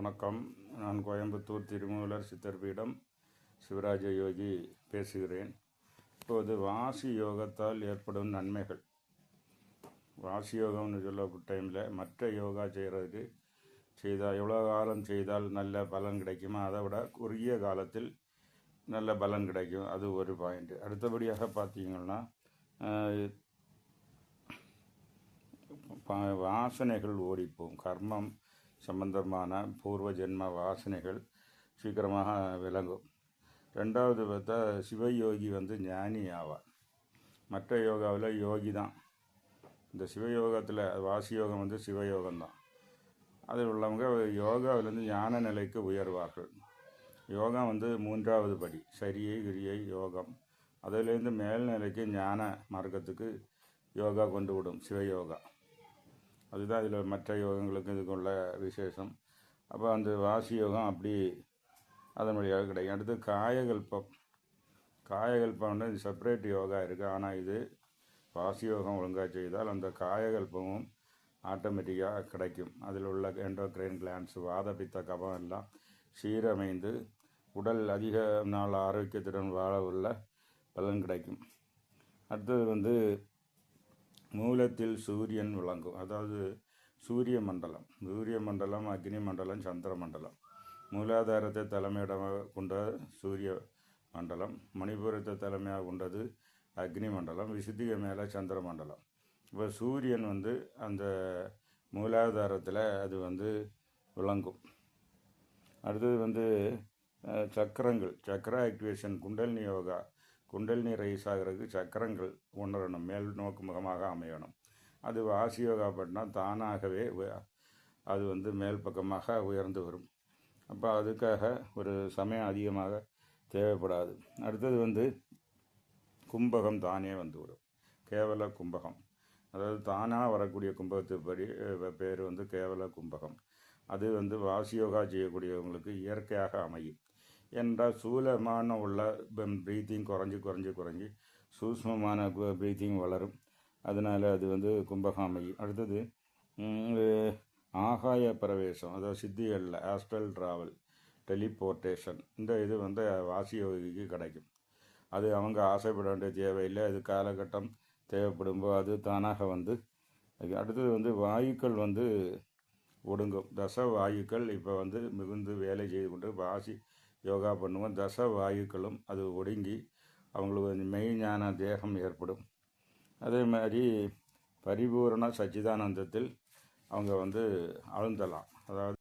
வணக்கம். நான் கோயம்புத்தூர் திருமூலர் சித்தர் பீடம் சிவராஜ யோகி பேசுகிறேன். இப்போது வாசி யோகத்தால் ஏற்படும் நன்மைகள். வாசி யோகம்னு சொல்லப்பட்ட டைமில் மற்ற யோகா செய்தால் எவ்வளோ காலம் செய்தால் நல்ல பலன் கிடைக்குமோ அதை விட குறுகிய காலத்தில் நல்ல பலன் கிடைக்கும். அது ஒரு பாயிண்ட். அடுத்தபடியாக பார்த்தீங்கன்னா வாசனைகள் ஓடிப்போம். கர்மம் சம்பந்தமான பூர்வ ஜென்ம வாசனைகள் சீக்கிரமாக விளங்கும். ரெண்டாவது பார்த்தா சிவயோகி ஞானி ஆவார். மற்ற யோகாவில் யோகி தான். இந்த சிவயோகத்தில் வாசி யோகம் சிவயோகம்தான். அதில் உள்ளவங்க யோகாவிலேருந்து ஞான நிலைக்கு உயர்வார்கள். யோகம் மூன்றாவது படி, சரியை கிரியை யோகம். அதிலேருந்து மேல்நிலைக்கு ஞான மார்க்கத்துக்கு யோகா கொண்டு விடும் சிவயோகா. அதுதான் இதில் மற்ற யோகங்களுக்கு இதுக்குள்ள விசேஷம். அப்போ அந்த வாசி யோகம் அப்படி அதன் வழியாக கிடைக்கும். அடுத்து காயகல்பம் செப்பரேட் யோகா இருக்குது. ஆனால் இது வாசி யோகம் ஒழுங்காக செய்தால் அந்த காயகல்பமும் ஆட்டோமேட்டிக்காக கிடைக்கும். அதில் உள்ள எண்டோக்ரைன் கிளான்ஸ், வாத பித்த கபம் எல்லாம் சீரமைந்து உடல் அதிக நாள் ஆரோக்கியத்துடன் வாழ உள்ள பலன் கிடைக்கும். அடுத்தது மூலத்தில் சூரியன் விளங்கும். அதாவது சூரிய மண்டலம், அக்னி மண்டலம், சந்திர மண்டலம். மூலாதாரத்தை தலைமையிடமாக கொண்ட சூரிய மண்டலம், மணிபுரத்தை தலைமையாக கொண்டது அக்னி மண்டலம், விசுத்திக மேலே சந்திர மண்டலம். இப்போ சூரியன் அந்த மூலாதாரத்தில் அது விளங்கும். அடுத்தது சக்கரங்கள், சக்கர ஆக்டிவேஷன், குண்டலினி யோகா. குண்டலினி ரைஸ் ஆகிறதுக்கு சக்கரங்கள் உணரணும், மேல் நோக்கு முகமாக அமையணும். அது வாசி யோகா பண்ணால் தானாகவே அது மேல் பக்கமாக உயர்ந்து வரும். அப்போ அதுக்காக ஒரு சமயம் அதிகமாக தேவைப்படாது. அடுத்தது கும்பகம் தானே வந்துவிடும். கேவல கும்பகம், அதாவது தானாக வரக்கூடிய கும்பகத்துப்படி பேர் கேவல கும்பகம். அது வாசி யோகா செய்யக்கூடியவங்களுக்கு இயற்கையாக அமையும். என்றால் சூலமான உள்ள ப்ரீத்திங் குறைஞ்சி சூக்ஷ்மமான ப்ரீத்திங் வளரும். அதனால் அது கும்பகம் அமையும். அடுத்தது ஆகாய பிரவேசம், அதாவது சித்திகளில் ஆஸ்ட்ரல் ட்ராவல், டெலிபோர்ட்டேஷன். இந்த இது வாசி யோகிக்கு கிடைக்கும். அது அவங்க ஆசைப்பட வேண்டிய தேவையில்லை. அது காலகட்டம் தேவைப்படும்போது அது தானாக அடுத்தது வாயுக்கள் ஒடுங்கும். தச வாயுக்கள் இப்போ மிகுந்து வேலை செய்து கொண்டு வாசி யோகா பண்ணுவோம். தச வாயுக்களும் அது ஒடுங்கி அவங்களுக்கு மெய்ஞான தேகம் ஏற்படும். அதே மாதிரி பரிபூரண சச்சிதானந்தத்தில் அவங்க அழுந்தலாம். அதாவது